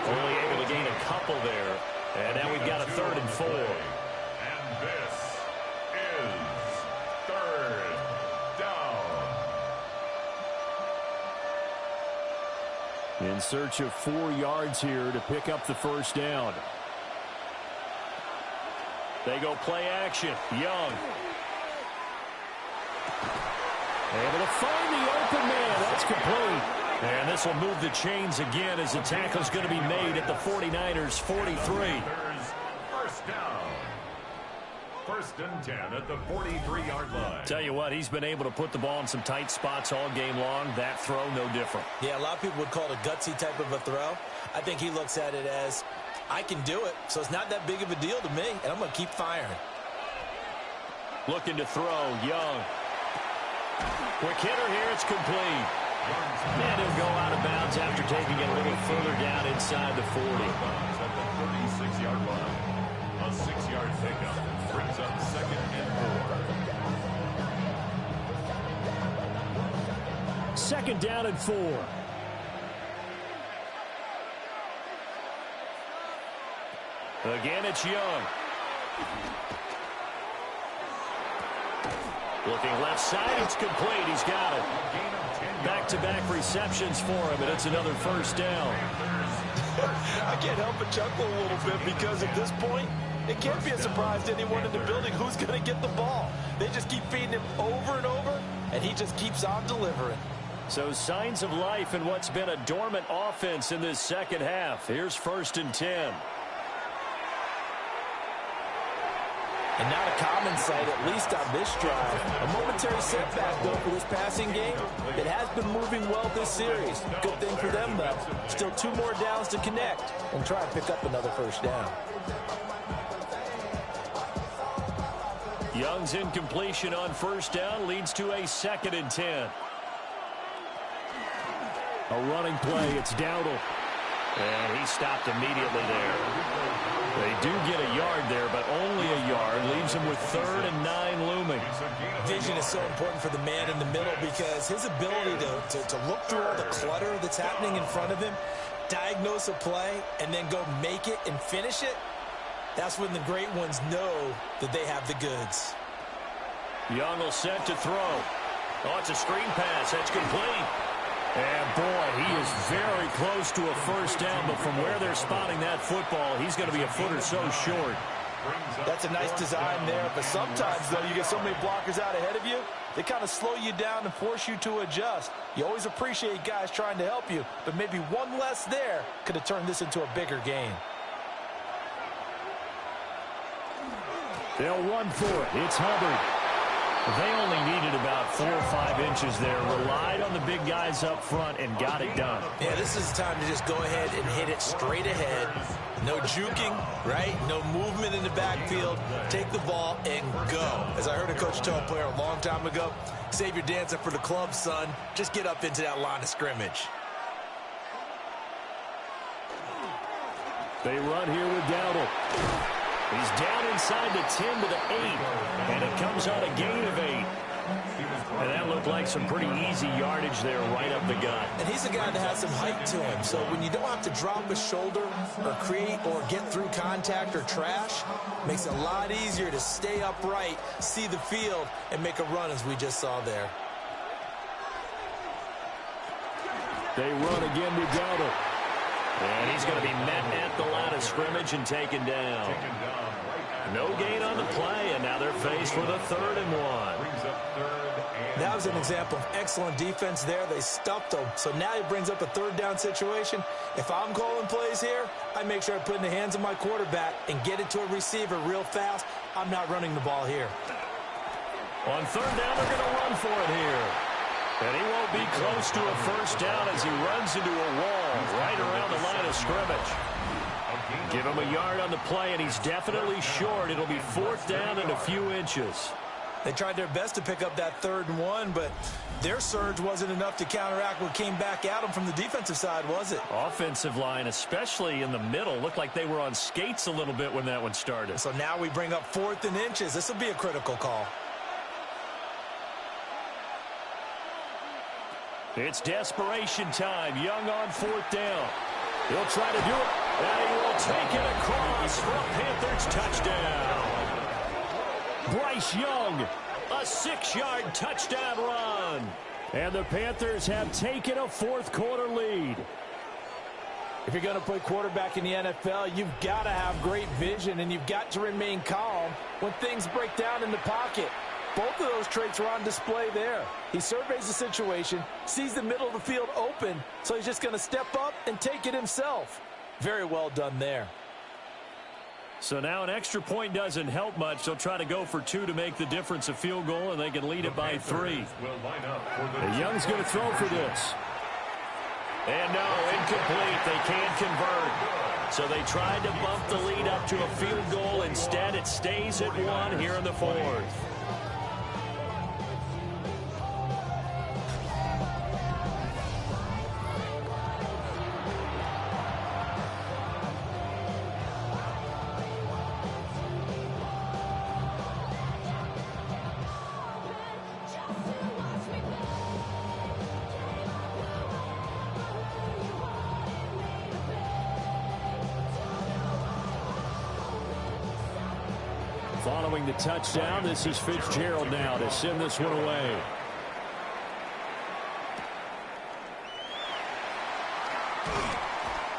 Only able to gain a couple there. And now we've got a 3rd and 4. And this is 3rd down. In search of 4 yards here to pick up the first down. They go play action. Young. Able to find the open man. That's complete. And this will move the chains again as the tackle's going to be made at the 49ers' 43. First down. 1st and 10 at the 43-yard line. Tell you what, he's been able to put the ball in some tight spots all game long. That throw, no different. Yeah, a lot of people would call it a gutsy type of a throw. I think he looks at it as, I can do it, so it's not that big of a deal to me, and I'm going to keep firing. Looking to throw, Young. Quick hitter here, it's complete. And he'll go out of bounds after taking it a little further down inside the 40. At the 36-yard line. A 6-yard pickup brings up second and 4. Second down and 4. Again, it's Young. Looking left side, it's complete. He's got it. Back-to-back receptions for him, and it's another first down. I can't help but chuckle a little bit because at this point, it can't be a surprise to anyone in the building who's going to get the ball. They just keep feeding him over and over, and he just keeps on delivering. So signs of life in what's been a dormant offense in this second half. Here's 1st and 10. And not a common sight, at least on this drive. A momentary setback, though, for this passing game. It has been moving well this series. Good thing for them, though. Still 2 more downs to connect and try and pick up another first down. Young's incompletion on first down leads to a 2nd and 10. A running play, it's Dowdle. And he stopped immediately there. They do get a yard there, but only a yard. Leaves him with 3rd and 9 looming. Vision is so important for the man in the middle because his ability to look through all the clutter that's happening in front of him, diagnose a play, and then go make it and finish it, that's when the great ones know that they have the goods. Young will set to throw. Oh, it's a screen pass. That's complete. And, boy, he is very close to a first down, but from where they're spotting that football, he's going to be a foot or so short. That's a nice design there, but sometimes, though, you get so many blockers out ahead of you, they kind of slow you down and force you to adjust. You always appreciate guys trying to help you, but maybe one less there could have turned this into a bigger game. They'll run for it. It's Hubbard. They only needed about 4 or 5 inches there. Relied on the big guys up front and got it done. Yeah, this is time to just go ahead and hit it straight ahead. No juking, right? No movement in the backfield. Take the ball and go. As I heard a coach tell a player a long time ago, save your dancing for the club, son. Just get up into that line of scrimmage. They run here with Dowdle. He's down inside the 10 to the 8, and it comes on a gain of 8. And that looked like some pretty easy yardage there right up the gut. And he's a guy that has some height to him. So when you don't have to drop a shoulder or create or get through contact or trash, makes it a lot easier to stay upright, see the field, and make a run as we just saw there. They run again to Goddard. And he's going to be met at the line of scrimmage and taken down. No gain on the play, and now they're faced with a 3rd and 1. That was an example of excellent defense there. They stuffed him. So now he brings up a 3rd down situation. If I'm calling plays here, I make sure I put it in the hands of my quarterback and get it to a receiver real fast. I'm not running the ball here. On 3rd down, they're going to run for it here. And he won't be close to a 1st down as he runs into a wall right around the line of scrimmage. Give him a yard on the play, and he's definitely short. It'll be 4th down and a few inches. They tried their best to pick up that 3rd and 1, but their surge wasn't enough to counteract what came back at them from the defensive side, was it? Offensive line, especially in the middle, looked like they were on skates a little bit when that one started. So now we bring up 4th and inches. This will be a critical call. It's desperation time. Young on 4th down. He'll try to do it, and he will take it across for a Panthers touchdown. Bryce Young, a 6-yard touchdown run. And the Panthers have taken a 4th quarter lead. If you're going to play quarterback in the NFL, you've got to have great vision, and you've got to remain calm when things break down in the pocket. Both of those traits are on display there. He surveys the situation, sees the middle of the field open, so he's just going to step up and take it himself. Very well done there. So now an extra point doesn't help much. They'll try to go for 2 to make the difference a field goal, and they can lead it by 3. And Young's going to throw for this. And no, incomplete. They can't convert. So they tried to bump the lead up to a field goal. Instead, it stays at 1 here in the 4th. Following the touchdown, this is Fitzgerald now to send this one away.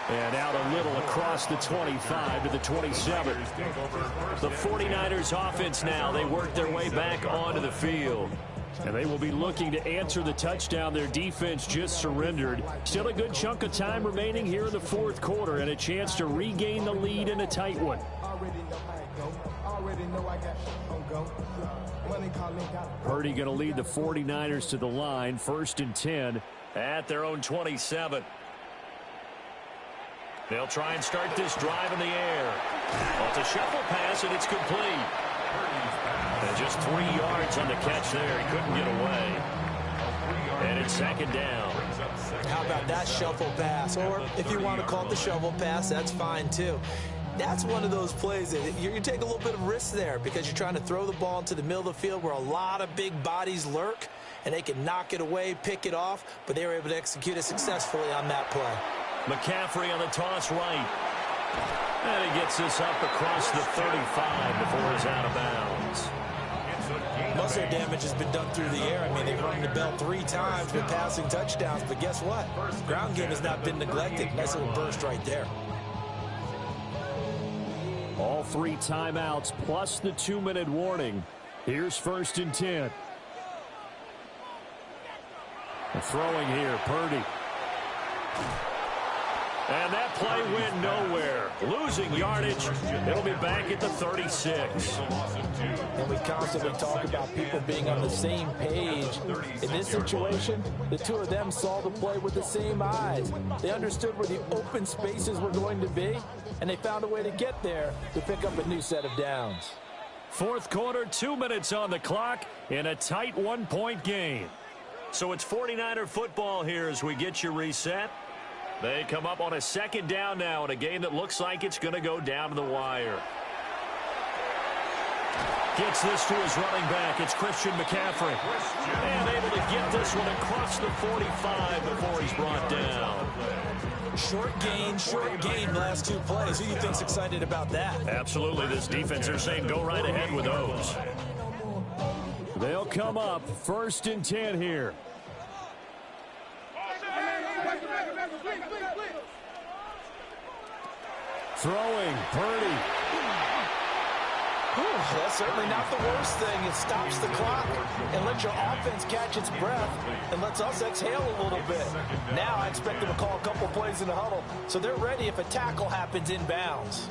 And out a little across the 25 to the 27. The 49ers offense now, they work their way back onto the field. And they will be looking to answer the touchdown their defense just surrendered. Still a good chunk of time remaining here in the 4th quarter and a chance to regain the lead in a tight one. Purdy going to lead the 49ers to the line, 1st and 10 at their own 27. They'll try and start this drive in the air. Well, it's a shuffle pass, and it's complete. And just 3 yards on the catch there. He couldn't get away. And it's 2nd down. How about that shuffle pass? Or if you want to call it the shovel pass, that's fine too. That's one of those plays that you take a little bit of risk there because you're trying to throw the ball into the middle of the field where a lot of big bodies lurk, and they can knock it away, pick it off, but they were able to execute it successfully on that play. McCaffrey on the toss right. And he gets this up across the 35 before he's out of bounds. Most of their damage has been done through the air. I mean, they've rung the bell 3 times with passing touchdowns, but guess what? Ground game has not been neglected. Nice little burst right there. All 3 timeouts plus the 2-minute warning. Here's 1st and 10. Throwing here, Purdy. And that play went nowhere. Losing yardage. It'll be back at the 36. And we constantly talk about people being on the same page. In this situation, the 2 of them saw the play with the same eyes. They understood where the open spaces were going to be, and they found a way to get there to pick up a new set of downs. 4th quarter, 2 minutes on the clock in a tight 1-point game. So it's 49er football here as we get you reset. They come up on a 2nd down now in a game that looks like it's going to go down to the wire. Gets this to his running back. It's Christian McCaffrey. And able to get this one across the 45 before he's brought down. Short gain last 2 plays. Who do you think's excited about that? Absolutely. This defense, they're saying go right ahead with those. They'll come up 1st and 10 here. Throwing, Purdy. That's certainly not the worst thing. It stops the clock and lets your offense catch its breath and lets us exhale a little bit. Now I expect them to call a couple plays in the huddle so they're ready if a tackle happens inbounds.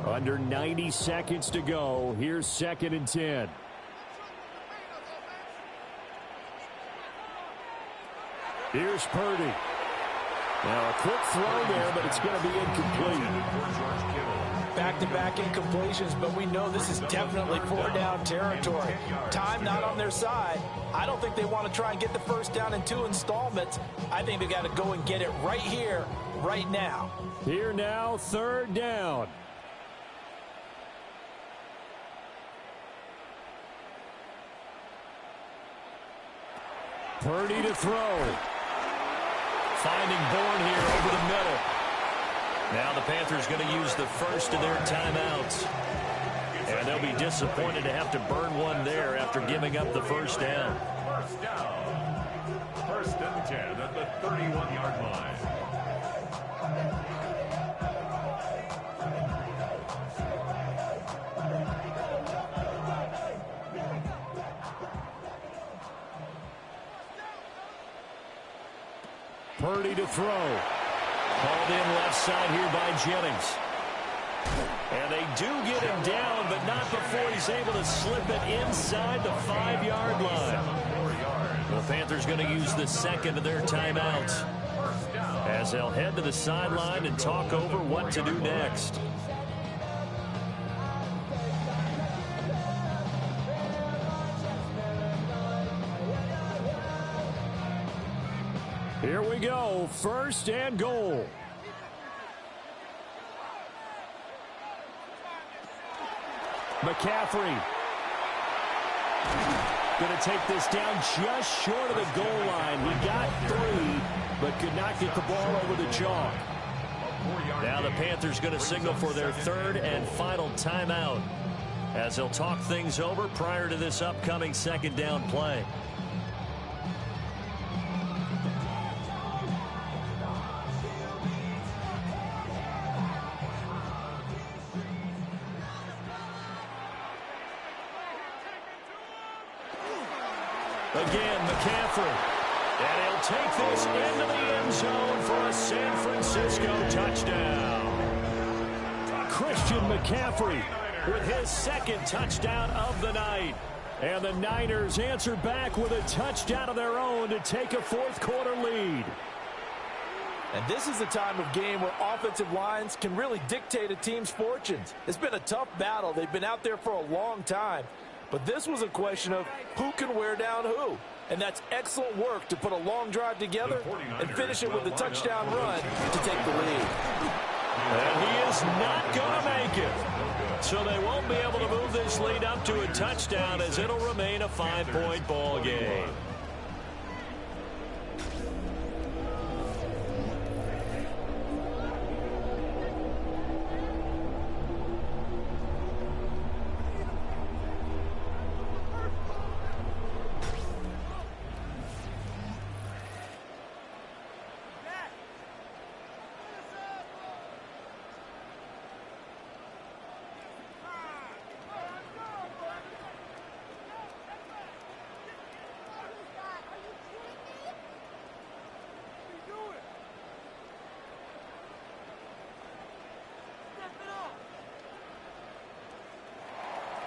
Under 90 seconds to go. Here's 2nd and 10. Here's Purdy. Now a quick throw there, but it's going to be incomplete. Back-to-back incompletions, but we know this is definitely 4-down territory. Time not on their side. I don't think they want to try and get the first down in 2 installments. I think they got to go and get it right here, right now. Here now, 3rd down. Purdy to throw. Finding Bourne here over the middle. Now the Panthers going to use the first of their timeouts. And they'll be disappointed to have to burn one there after giving up the first down. First down. 1st and 10 at the 31-yard line. Purdy to throw. Called in left side here by Jennings. And they do get him down, but not before he's able to slip it inside the 5-yard line. The Panthers going to use the second of their timeouts as they'll head to the sideline and talk over what to do next. Here we go, 1st and goal. McCaffrey. Going to take this down just short of the goal line. He got 3, but could not get the ball over the chalk. Now the Panthers going to signal for their 3rd and final timeout as they'll talk things over prior to this upcoming 2nd down play. Again, McCaffrey. And he'll take this into the end zone for a San Francisco touchdown. Christian McCaffrey with his 2nd touchdown of the night. And the Niners answer back with a touchdown of their own to take a 4th quarter lead. And this is the time of game where offensive lines can really dictate a team's fortunes. It's been a tough battle. They've been out there for a long time. But this was a question of who can wear down who. And that's excellent work to put a long drive together and finish it with a touchdown run to take the lead. And he is not going to make it. So they won't be able to move this lead up to a touchdown as it'll remain a 5-point ball game.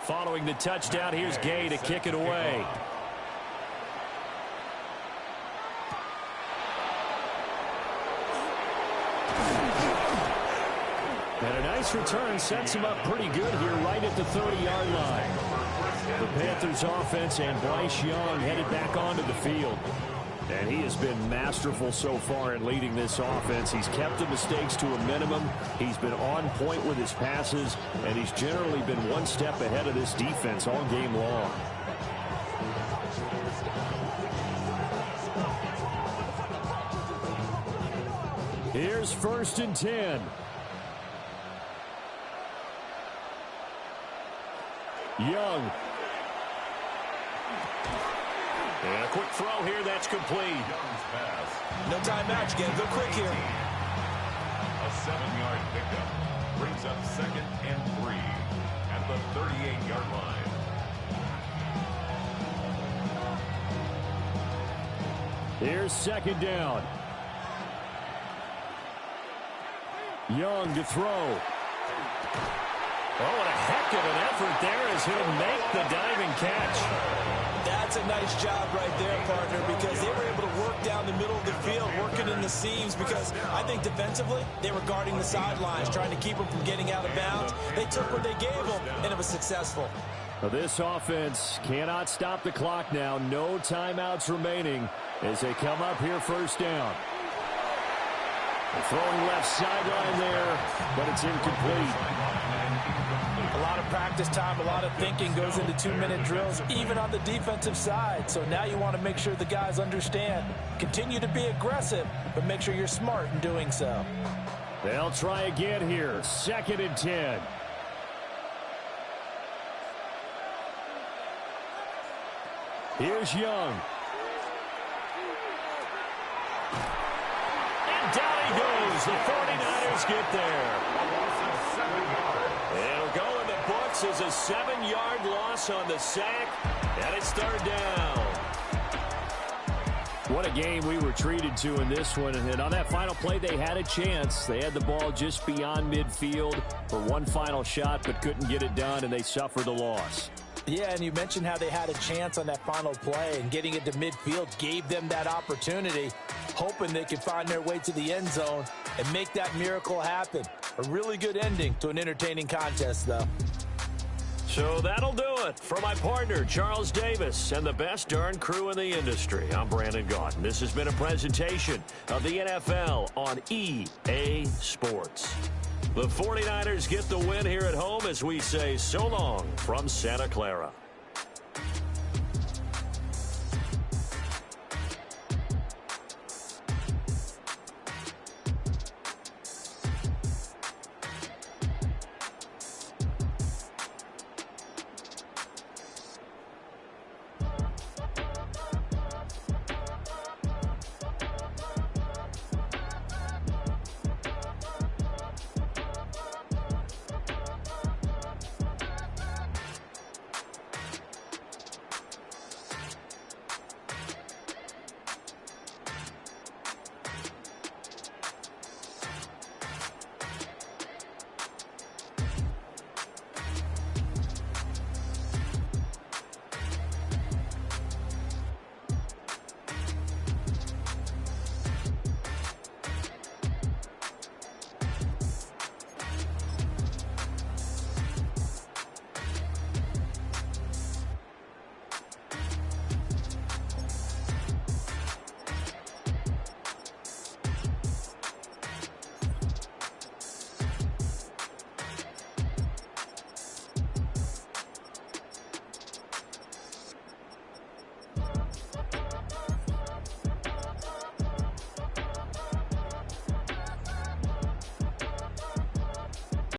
Following the touchdown, here's Gay to kick it away. And a nice return sets him up pretty good here right at the 30-yard line. The Panthers offense and Bryce Young headed back onto the field. And he has been masterful so far in leading this offense. He's kept the mistakes to a minimum. He's been on point with his passes, and he's generally been one step ahead of this defense all game long. Here's 1st and 10. Young. And a quick throw here that's complete. No timeout. You got to go quick here. A 7-yard pickup brings up 2nd and 3 at the 38-yard line. Here's 2nd down. Young to throw. Oh, what a heck of an effort there as he'll make the diving catch. That's a nice job right there, partner, because they were able to work down the middle of the field, working in the seams, because I think defensively they were guarding the sidelines, trying to keep them from getting out of bounds. They took what they gave them, and it was successful. Well, this offense cannot stop the clock now. No timeouts remaining as they come up here 1st down. Throwing left sideline there, but it's incomplete. A lot of practice time, a lot of thinking goes into 2-minute drills, even on the defensive side. So now you want to make sure the guys understand. Continue to be aggressive, but make sure you're smart in doing so. They'll try again here. 2nd and 10. Here's Young. And down he goes. The 49ers get there. It'll go in the books as a 7-yard loss on the sack, and it's 3rd down. What a game we were treated to in this one. And on that final play, they had a chance. They had the ball just beyond midfield for one final shot, but couldn't get it done, and they suffered the loss. Yeah, and you mentioned how they had a chance on that final play, and getting it to midfield gave them that opportunity, hoping they could find their way to the end zone and make that miracle happen. A really good ending to an entertaining contest, though. So that'll do it. For my partner, Charles Davis, and the best darn crew in the industry, I'm Brandon Gaudin. This has been a presentation of the NFL on EA Sports. The 49ers get the win here at home as we say so long from Santa Clara.